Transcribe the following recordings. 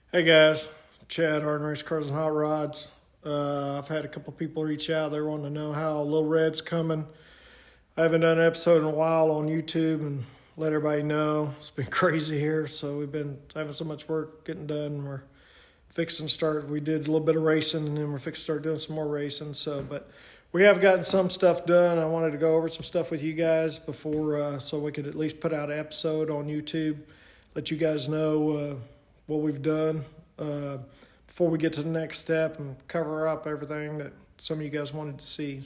Hey guys, Chad, RNRacecars&Hotrods. I've had a couple people reach out. They want to know how Little Red's coming. I haven't done an episode in a while on YouTube and let everybody know. It's been crazy here, so we've been having so much work getting done. We're fixing to start. We did a little bit of racing, and then we're fixing to start doing some more racing. But we have gotten some stuff done. I wanted to go over some stuff with you guys before, so we could at least put out an episode on YouTube, let you guys know what we've done before we get to the next step and cover up everything that some of you guys wanted to see.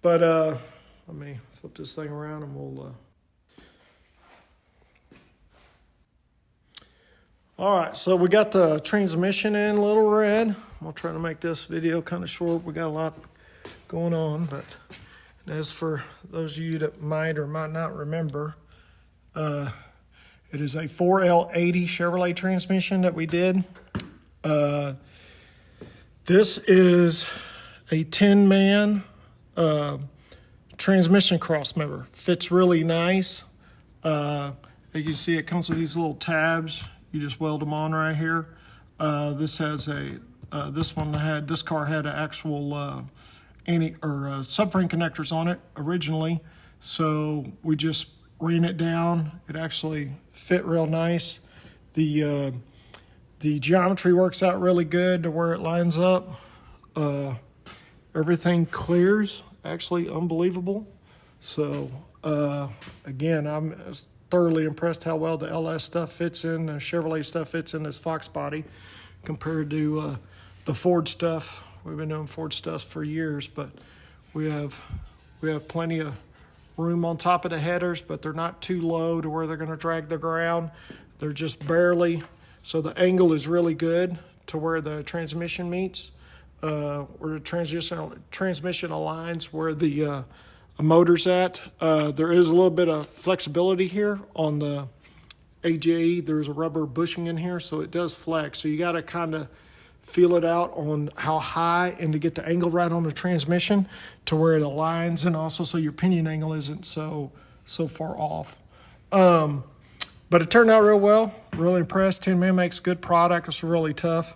But let me flip this thing around and we'll all right, so we got the transmission in Little Red. I'll try to make this video kind of short. We got a lot going on, but as for those of you that might or might not remember, it is a 4L80 Chevrolet transmission that we did. This is a 10-man transmission crossmember. Fits really nice. As you can see, it comes with these little tabs. You just weld them on right here. This has this car had an actual subframe connectors on it originally, so we just ran it down. It actually fit real nice. The geometry works out really good to where it lines up. Everything clears, actually unbelievable. So again, I'm thoroughly impressed how well the LS stuff fits in, the Chevrolet stuff fits in this FoxBody compared to the Ford stuff. We've been doing Ford stuff for years, but we have plenty of room on top of the headers, but they're not too low to where they're going to drag the ground. They're just barely, so the angle is really good to where the transmission meets, where the transmission aligns where the motor's at. There is a little bit of flexibility here on the AJE. There's a rubber bushing in here, so it does flex. So you got to kind of feel it out on how high and to get the angle right on the transmission to where it aligns, and also so your pinion angle isn't so far off. But it turned out real well. Really impressed. 10-man makes good product. It's really tough.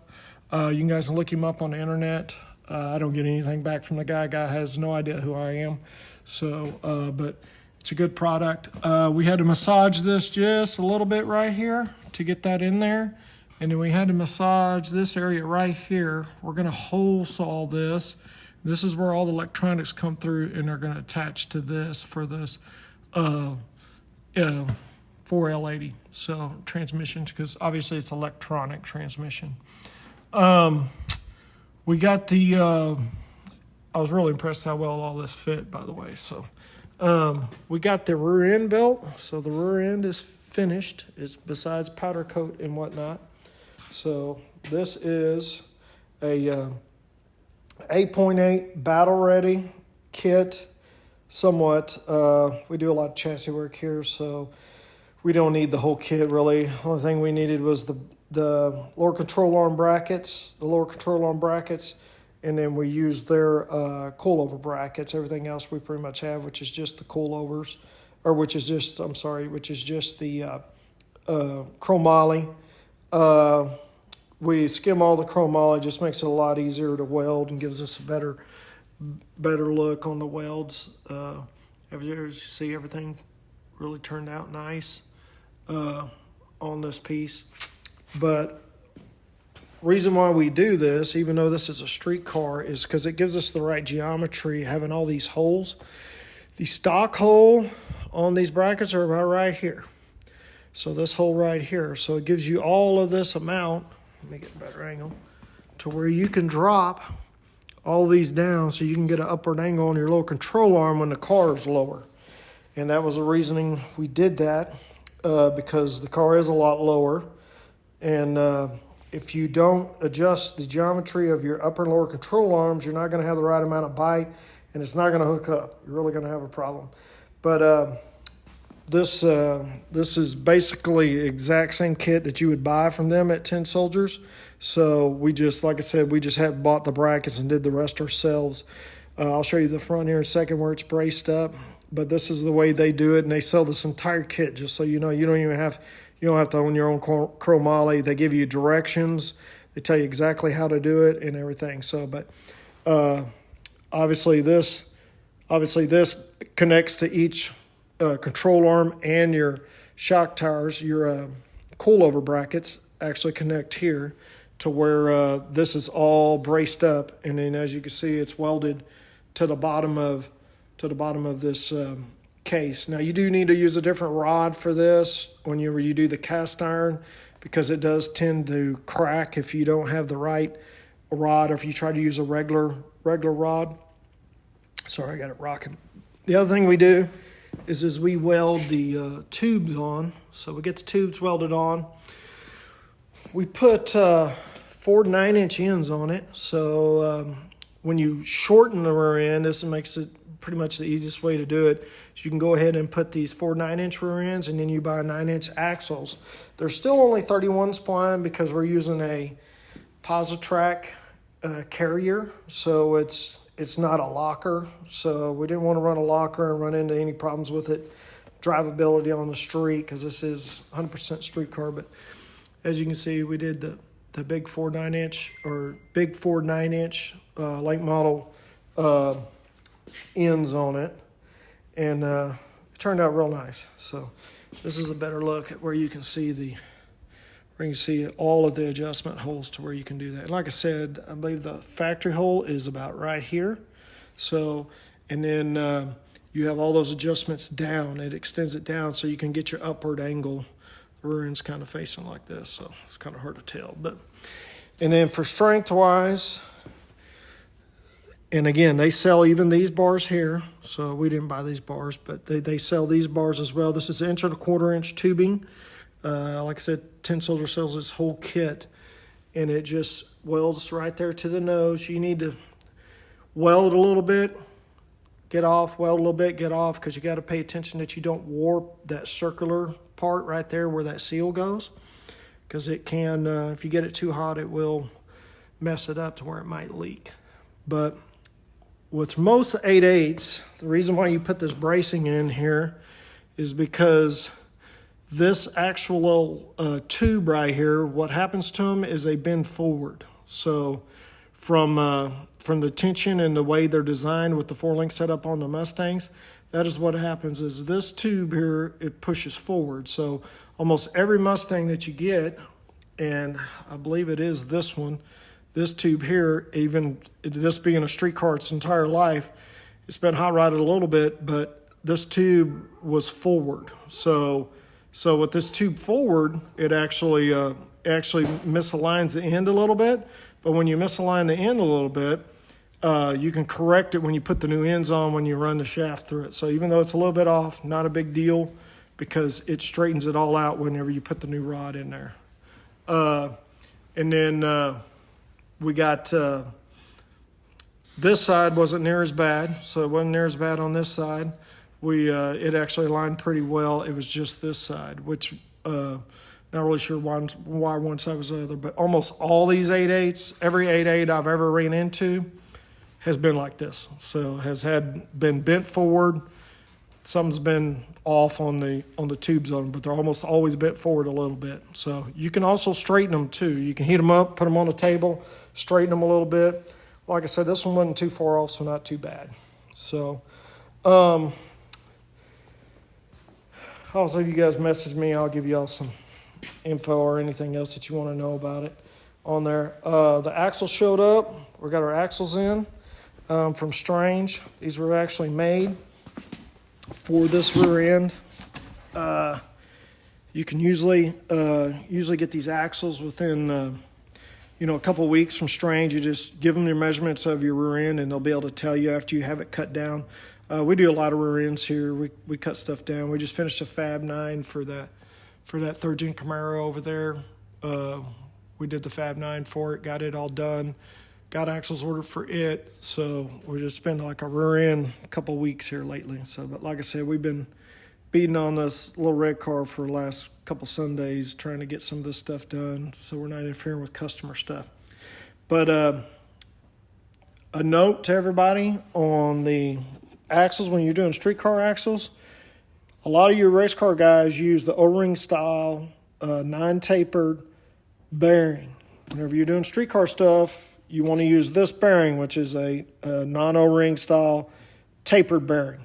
You guys can look him up on the internet. I don't get anything back from the guy. Guy has no idea who I am. So, but it's a good product. We had to massage this just a little bit right here to get that in there. And then we had to massage this area right here. We're going to hole saw this. This is where all the electronics come through and they're going to attach to this for this 4L80 so transmission, because obviously it's electronic transmission. We got the I was really impressed how well all this fit, by the way. So we got the rear end built, so the rear end is finished. It's besides powder coat and whatnot. So this is a 8.8 battle ready kit. Somewhat, we do a lot of chassis work here, so we don't need the whole kit really. The only thing we needed was the lower control arm brackets, and then we used their coilover brackets. Everything else we pretty much have, which is just the coilovers, or which is just the chromoly. We skim all the chromoly, just makes it a lot easier to weld and gives us a better look on the welds. As you see, everything really turned out nice on this piece. But reason why we do this, even though this is a street car, is because it gives us the right geometry, having all these holes. The stock hole on these brackets are about right here. So this hole right here. So it gives you all of this amount, let me get a better angle, to where you can drop all these down so you can get an upward angle on your lower control arm when the car is lower. And that was the reasoning we did that, because the car is a lot lower. And if you don't adjust the geometry of your upper and lower control arms, you're not going to have the right amount of bite, and it's not going to hook up. You're really going to have a problem. But this is basically the exact same kit that you would buy from them at 10 Soldiers. So we just, like I said, we just have bought the brackets and did the rest ourselves. I'll show you the front here in a second where it's braced up. But this is the way they do it, and they sell this entire kit, just so you know. You don't even have You don't have to own your own chromoly. They give you directions. They tell you exactly how to do it and everything. So, but obviously this connects to each control arm, and your shock towers, your coilover brackets actually connect here to where this is all braced up, and then as you can see, it's welded to the bottom of this case. Now you do need to use a different rod for this when you do the cast iron, because it does tend to crack if you don't have the right rod, or if you try to use a regular rod. Sorry, I got it rocking. The other thing we do is we weld the tubes on. So we get the tubes welded on. We put 4 9-inch ends on it. So when you shorten the rear end, this makes it pretty much the easiest way to do it. So you can go ahead and put these 4 9-inch rear ends, and then you buy 9-inch axles. They're still only 31 spline because we're using a Positrack carrier, so it's not a locker. So we didn't want to run a locker and run into any problems with it, drivability on the street, because this is 100% street car. But as you can see, we did the big 4 9-inch or big 4 9-inch late model ends on it, and it turned out real nice. So this is a better look at where you can see all of the adjustment holes to where you can do that. Like I said, I believe the factory hole is about right here. So, and then you have all those adjustments down. It extends it down so you can get your upward angle. The rear end's kind of facing like this, so it's kind of hard to tell. And then for strength-wise, and again, they sell even these bars here. So we didn't buy these bars, but they sell these bars as well. This is 1 1/4-inch tubing. Like I said, Tin Soldier sells this whole kit, and it just welds right there to the nose. You need to weld a little bit, get off, weld a little bit, get off, because you got to pay attention that you don't warp that circular part right there where that seal goes, because it can, if you get it too hot, it will mess it up to where it might leak. But with most 8/8s, the reason why you put this bracing in here is because this actual tube right here, what happens to them is they bend forward. So from the tension and the way they're designed with the 4-link setup on the Mustangs, that is what happens is this tube here, it pushes forward. So almost every Mustang that you get, and I believe it is this one, this tube here, even this being a street car its entire life, it's been hot rodded a little bit, but this tube was forward. So with this tube forward, it actually misaligns the end a little bit. But when you misalign the end a little bit, you can correct it when you put the new ends on when you run the shaft through it. So even though it's a little bit off, not a big deal, because it straightens it all out whenever you put the new rod in there. And then we got this side wasn't near as bad, so it wasn't near as bad on this side. It actually aligned pretty well. It was just this side, which not really sure why one side was the other, but almost all these 8/8s, every 8/8 I've ever ran into has been like this. So been bent forward. Something's been off on the tubes on them, but they're almost always bent forward a little bit. So you can also straighten them too. You can heat them up, put them on the table, straighten them a little bit. Like I said, this one wasn't too far off, so not too bad. So also, if you guys message me, I'll give y'all some info or anything else that you want to know about it on there. The axles showed up. We got our axles in from Strange. These were actually made for this rear end. You can usually get these axles within a couple weeks from Strange. You just give them your measurements of your rear end, and they'll be able to tell you after you have it cut down. We do a lot of rear ends here. We cut stuff down. We just finished a Fab 9 for that 3rd-gen Camaro over there. We did the Fab 9 for it, got it all done, got axles ordered for it. So we're just spending like a rear end a couple weeks here lately. So, but like I said, we've been beating on this little red car for the last couple Sundays, trying to get some of this stuff done so we're not interfering with customer stuff. But a note to everybody on the axles, when you're doing street car axles, a lot of your race car guys use the O-ring style non-tapered bearing. Whenever you're doing streetcar stuff, you want to use this bearing, which is a non-O-ring style tapered bearing.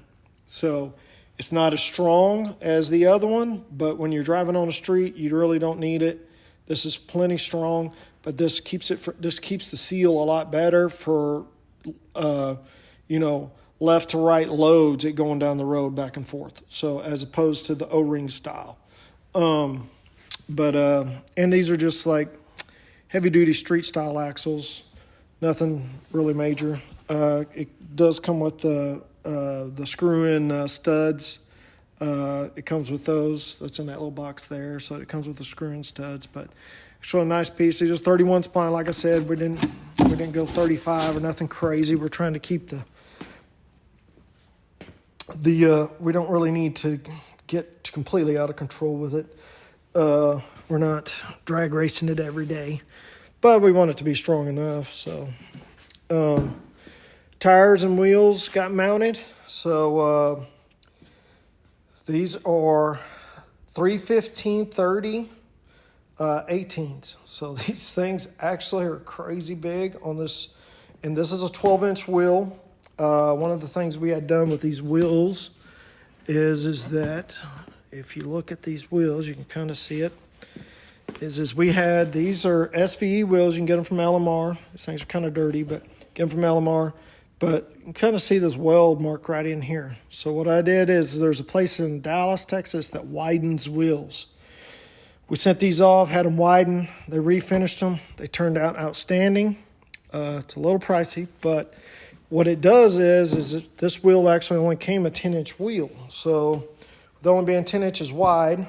So it's not as strong as the other one, but when you're driving on the street, you really don't need it. This is plenty strong, but this keeps the seal a lot better for left to right loads it going down the road back and forth. So as opposed to the O-ring style. And these are just like heavy duty street style axles, nothing really major. It does come with the screw-in studs. It comes with those. That's in that little box there. So it comes with the screw-in studs. But it's a really nice piece. These are 31 spline. Like I said, we didn't go 35 or nothing crazy. We're trying to keep we don't really need to get completely out of control with it. We're not drag racing it every day, but we want it to be strong enough. So tires and wheels got mounted. So these are 315/30 18s. So these things actually are crazy big on this, and this is a 12-inch wheel. One of the things we had done with these wheels is that if you look at these wheels, you can kind of see it. These are SVE wheels. You can get them from LMR. These things are kind of dirty, but get them from LMR. But you can kind of see this weld mark right in here. So what I did is there's a place in Dallas, Texas that widens wheels. We sent these off, had them widen. They refinished them. They turned out outstanding. It's a little pricey, but what it does is this wheel actually only came a 10-inch wheel. So with only being 10 inches wide,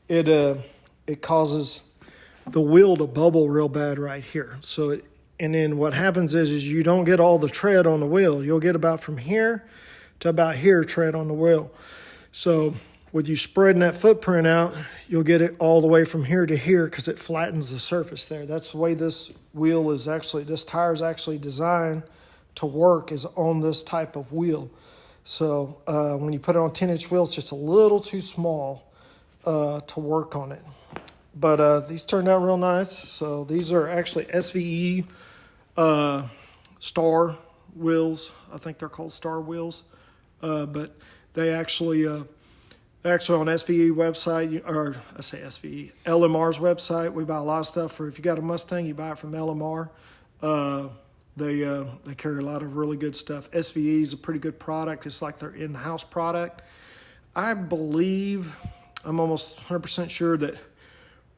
it causes the wheel to bubble real bad right here. And then what happens is you don't get all the tread on the wheel. You'll get about from here to about here tread on the wheel. So with you spreading that footprint out, you'll get it all the way from here to here because it flattens the surface there. That's the way this tire is actually designed to work, is on this type of wheel. So when you put it on 10-inch wheel, it's just a little too small to work on it. But these turned out real nice. So these are actually SVE Star wheels. I think they're called Star wheels. But they actually on SVE website, or I say SVE, LMR's website, we buy a lot of stuff. For if you got a Mustang, you buy it from LMR. They carry a lot of really good stuff. SVE is a pretty good product. It's like their in-house product. I believe, I'm almost 100% sure that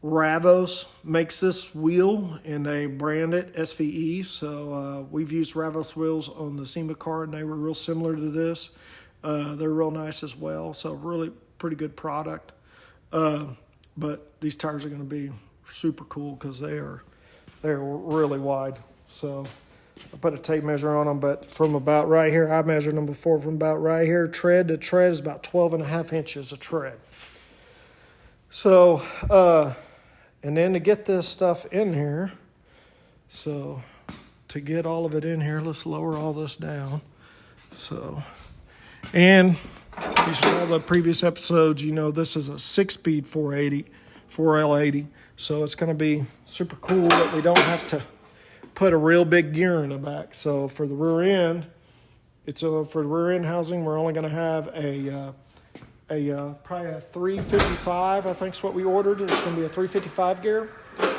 Ravos makes this wheel, and they brand it SVE. So we've used Ravos wheels on the SEMA car, and they were real similar to this. They're real nice as well. So really pretty good product. But these tires are going to be super cool because they're really wide. So I put a tape measure on them, but from about right here, I measured them before, from about right here, tread to tread is about 12.5 inches of tread. So, and then to get this stuff in here, so to get all of it in here, let's lower all this down. So, and if you saw the previous episodes, you know this is a 6-speed 4L80. So it's going to be super cool that we don't have to put a real big gear in the back. So for the rear end, for the rear end housing, we're only going to have probably a 355, I think is what we ordered. It's going to be a 355 gear.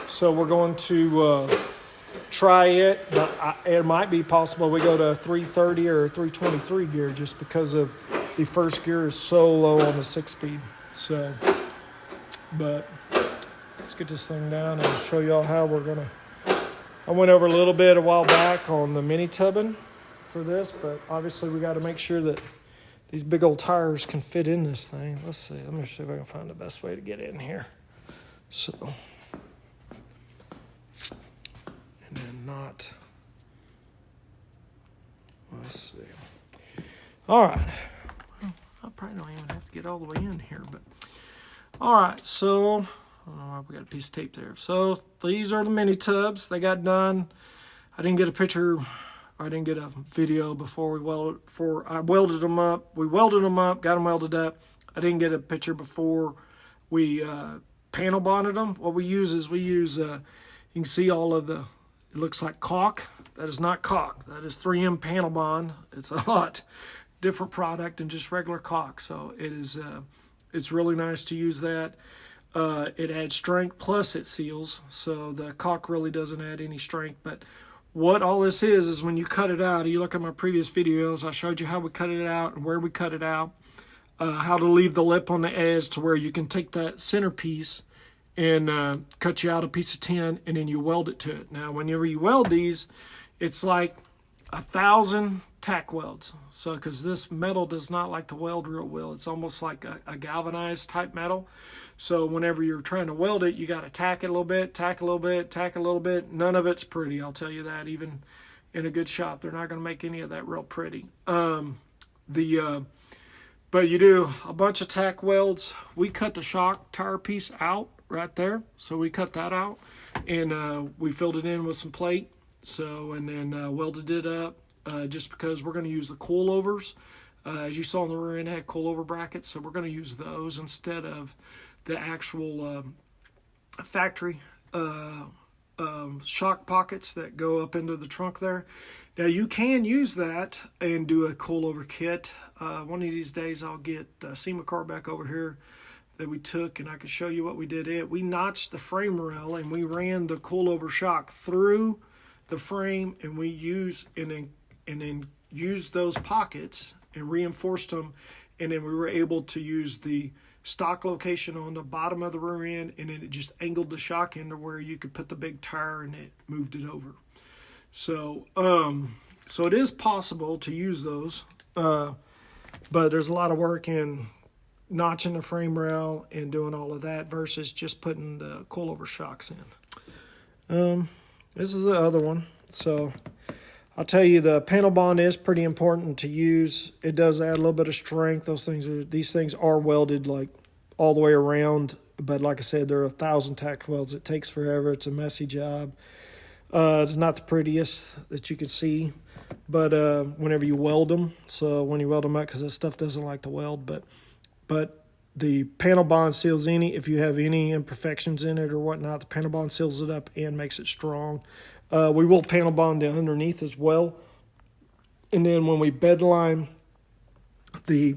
So we're going to try it, but it might be possible we go to a 330 or a 323 gear just because of the first gear is so low on the 6-speed. So, but let's get this thing down and show y'all how we're going to. I went over a little bit a while back on the mini tubbing for this, but obviously we got to make sure that these big old tires can fit in this thing. Let's see. Let me see if I can find the best way to get in here. So, and then not. Let's see. All right. Well, I probably don't even have to get all the way in here, but all right. So, we got a piece of tape there. So these are the mini tubs. They got done. I didn't get a picture. I didn't get a video before I welded them up. We welded them up, got them welded up. I didn't get a picture before we panel bonded them. What we use is you can see all of the, it looks like caulk. That is not caulk. That is 3M panel bond. It's a lot different product than just regular caulk. So it is, it's really nice to use that. It adds strength, plus it seals. So the caulk really doesn't add any strength. But what all this is when you cut it out, you look at my previous videos, I showed you how we cut it out and where we cut it out, how to leave the lip on the edge to where you can take that centerpiece and cut you out a piece of tin, and then you weld it to it. Now, whenever you weld these, it's like 1,000 tack welds. So, because this metal does not like to weld real well. It's almost like a galvanized type metal. So whenever you're trying to weld it, you got to tack it a little bit, tack a little bit, tack a little bit. None of it's pretty, I'll tell you that. Even in a good shop, they're not going to make any of that real pretty. But you do a bunch of tack welds. We cut the shock tire piece out right there. So we cut that out, and we filled it in with some plate. So, and then welded it up just because we're going to use the coilovers. As you saw in the rear end, it had coilover brackets. So we're going to use those instead of the actual factory shock pockets that go up into the trunk there. Now you can use that and do a coilover kit. One of these days I'll get the SEMA car back over here that we took, and I can show you what we did. We notched the frame rail and we ran the coilover shock through the frame, and we then used those pockets and reinforced them, and then we were able to use the stock location on the bottom of the rear end, and then it just angled the shock into where you could put the big tire, and it moved it over. So so it is possible to use those, but there's a lot of work in notching the frame rail and doing all of that versus just putting the coilover shocks in. This is the other one. So I'll tell you, the panel bond is pretty important to use. It does add a little bit of strength. These things are welded like all the way around, but like I said, there are 1,000 tack welds. It takes forever. It's a messy job. It's not the prettiest that you can see, but whenever you weld them, so when you weld them up, because this stuff doesn't like to weld, but the panel bond seals if you have any imperfections in it or whatnot, the panel bond seals it up and makes it strong. We will panel bond the underneath as well. And then when we bedline the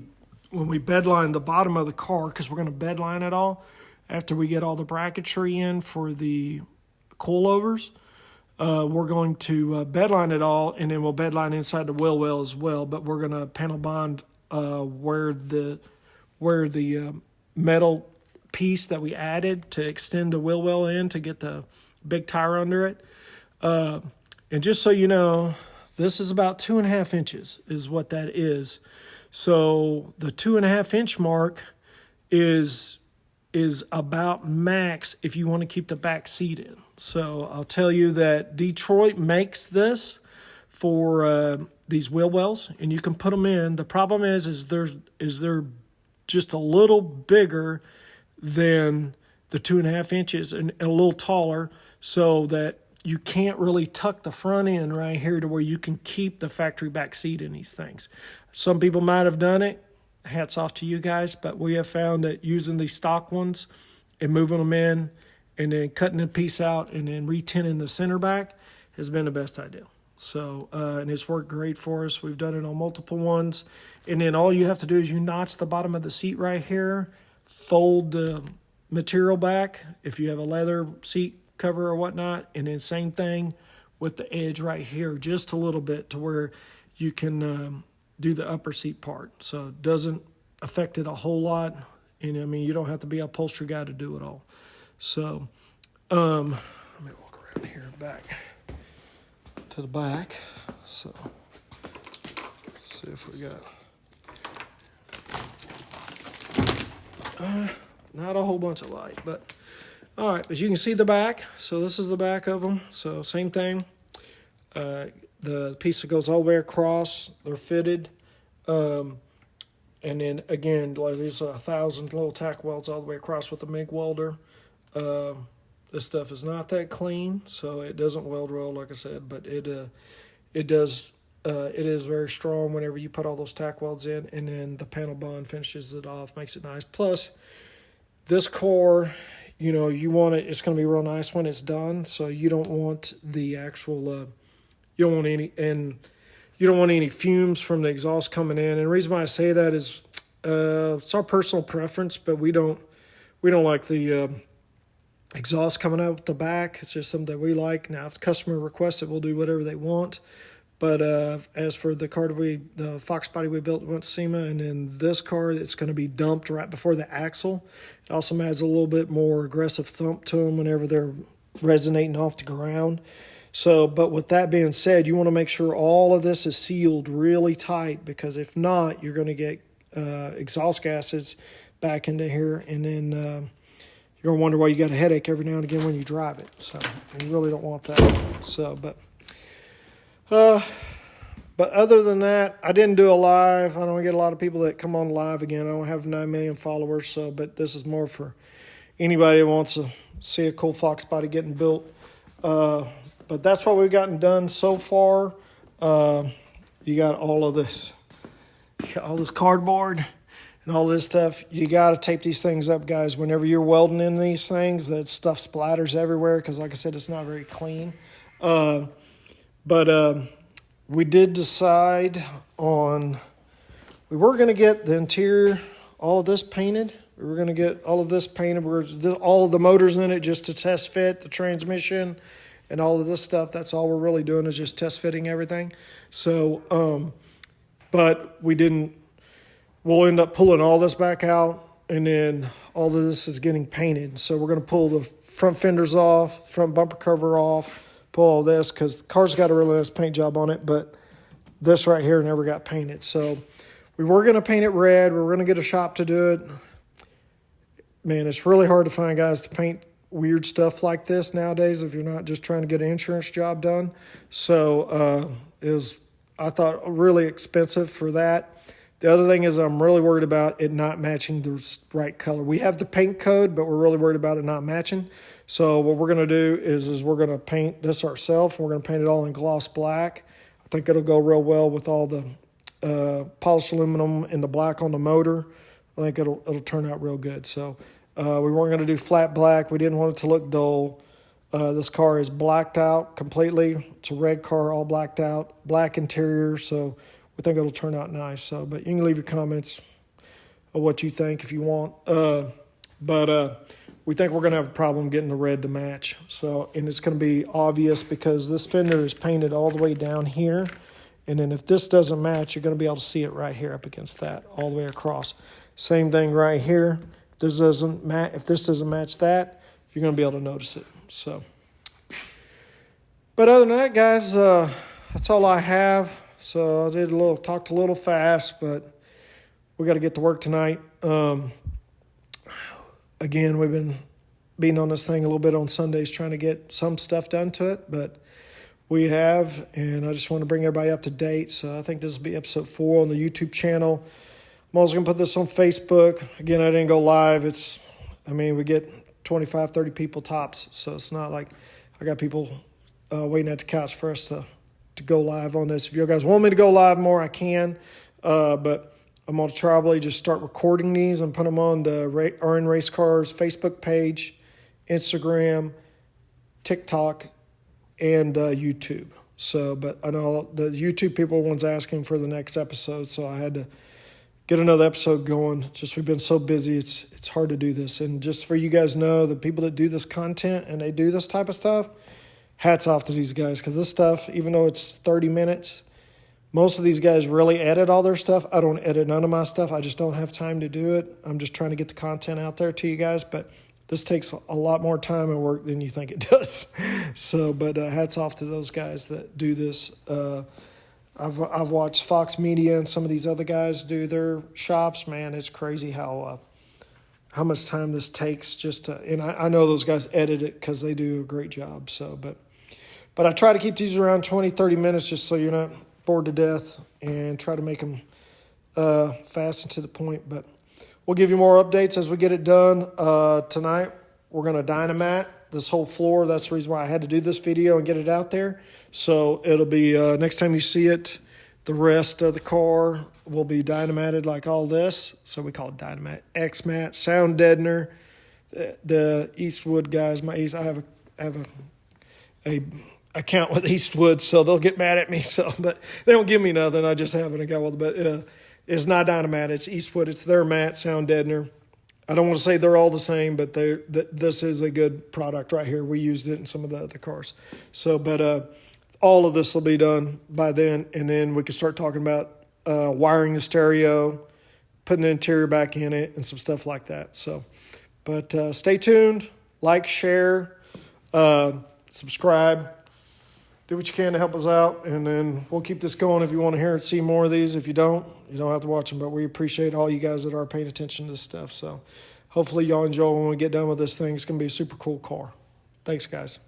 bottom of the car, because we're going to bedline it all after we get all the bracketry in for the coilovers, we're going to bedline it all, and then we'll bedline inside the wheel well as well. But we're going to panel bond where the metal piece that we added to extend the wheel well in to get the big tire under it. And just so you know, this is about 2.5 inches is what that is. So the 2.5 inch mark is about max if you want to keep the back seat in. So I'll tell you that Detroit makes this for these wheel wells, and you can put them in. The problem is they're just a little bigger than the 2.5 inches and a little taller, so that you can't really tuck the front end right here to where you can keep the factory back seat in these things. Some people might have done it. Hats off to you guys, but we have found that using these stock ones and moving them in and then cutting a piece out and then re-tinning the center back has been the best idea. So, and it's worked great for us. We've done it on multiple ones. And then all you have to do is you notch the bottom of the seat right here, fold the material back if you have a leather seat cover or whatnot, and then same thing with the edge right here, just a little bit to where you can do the upper seat part. So it doesn't affect it a whole lot. And I mean, you don't have to be an upholstery guy to do it all. So let me walk around here back to the back. So let's see if we got not a whole bunch of light, but all right, as you can see the back. So this is the back of them. So same thing. The piece that goes all the way across, they're fitted. And then again, like there's 1,000 little tack welds all the way across with the MIG welder. This stuff is not that clean, so it doesn't weld well, like I said, but it does. It is very strong whenever you put all those tack welds in, and then the panel bond finishes it off, makes it nice. Plus, this car, you want it, it's going to be real nice when it's done. So you don't want the actual, you don't want any fumes from the exhaust coming in. And the reason why I say that is, it's our personal preference, but we don't like the exhaust coming out the back. It's just something that we like. Now, if the customer requests it, we'll do whatever they want. But as for the car the FoxBody we built went to SEMA, and then this car, it's going to be dumped right before the axle. It also adds a little bit more aggressive thump to them whenever they're resonating off the ground. So, but with that being said, you want to make sure all of this is sealed really tight, because if not, you're going to get exhaust gases back into here, and then you're going to wonder why you got a headache every now and again when you drive it. So, you really don't want that. So, but other than that, I didn't do a live. I don't get a lot of people that come on live again. I don't have 9 million followers, so, but this is more for anybody who wants to see a cool FoxBody getting built. But that's what we've gotten done so far. You got all of this. You got all this cardboard and all this stuff. You got to tape these things up, guys. Whenever you're welding in these things, that stuff splatters everywhere because, like I said, it's not very clean. But we did decide on, we were going to get the interior, all of this painted. We were going to get all of this painted. All of the motors in it just to test fit the transmission and all of this stuff. That's all we're really doing is just test fitting everything. So, but we didn't, we'll end up pulling all this back out, and then all of this is getting painted. So we're going to pull the front fenders off, front bumper cover off, pull all this, because the car's got a really nice paint job on it, but this right here never got painted. So we were going to paint it red. We were going to get a shop to do it. Man, it's really hard to find guys to paint weird stuff like this nowadays if you're not just trying to get an insurance job done. So it was, I thought, really expensive for that. The other thing is I'm really worried about it not matching the right color. We have the paint code, but we're really worried about it not matching. So what we're going to do is we're going to paint this ourselves. We're going to paint it all in gloss black. I think it'll go real well with all the polished aluminum and the black on the motor. I think it'll turn out real good. So we weren't going to do flat black. We didn't want it to look dull. This car is blacked out completely. It's a red car, all blacked out, black interior. So we think it'll turn out nice. So, but you can leave your comments of what you think if you want. But we think we're going to have a problem getting the red to match. So, and it's going to be obvious because this fender is painted all the way down here. And then if this doesn't match, you're going to be able to see it right here up against that, all the way across. Same thing right here. If this doesn't match that, you're going to be able to notice it. So, but other than that, guys, that's all I have. So I talked a little fast, but we got to get to work tonight. Again, we've been beating on this thing a little bit on Sundays trying to get some stuff done to it, but we have, and I just want to bring everybody up to date. So I think this will be episode 4 on the YouTube channel. I'm also going to put this on Facebook. Again, I didn't go live. We get 25, 30 people tops, so it's not like I got people waiting at the couch for us to go live on this. If you guys want me to go live more, I can, but I'm going to probably just start recording these and put them on the RN Race Cars Facebook page, Instagram, TikTok, and YouTube. So, but I know the YouTube people are the ones asking for the next episode, so I had to get another episode going. Just we've been so busy, it's hard to do this. And just for you guys know, the people that do this content and they do this type of stuff, hats off to these guys, because this stuff, even though it's 30 minutes, most of these guys really edit all their stuff. I don't edit none of my stuff. I just don't have time to do it. I'm just trying to get the content out there to you guys, but this takes a lot more time and work than you think it does. So, but hats off to those guys that do this. I've watched Fox Media and some of these other guys do their shops. Man, it's crazy how much time this takes just to, and I know those guys edit it because they do a great job. So, but I try to keep these around 20, 30 minutes just so you're not bored to death, and try to make them fast and to the point. But we'll give you more updates as we get it done. Tonight, we're going to dynamat this whole floor. That's the reason why I had to do this video and get it out there. So it'll be, next time you see it, the rest of the car will be dynamated like all this. So we call it Dynamat X-Mat, sound deadener. the Eastwood guys, I have a account with Eastwood, so they'll get mad at me. So, but they don't give me nothing. I just haven't got with it. But it's not Dynamat. It's Eastwood. It's their matte sound deadener. I don't want to say they're all the same, but this is a good product right here. We used it in some of the other cars. So, but all of this will be done by then, and then we can start talking about wiring the stereo, putting the interior back in it, and some stuff like that. So, but stay tuned, like, share, subscribe, do what you can to help us out, and then we'll keep this going. If you want to hear and see more of these, if you don't have to watch them. But we appreciate all you guys that are paying attention to this stuff. So hopefully y'all enjoy when we get done with this thing. It's going to be a super cool car. Thanks, guys.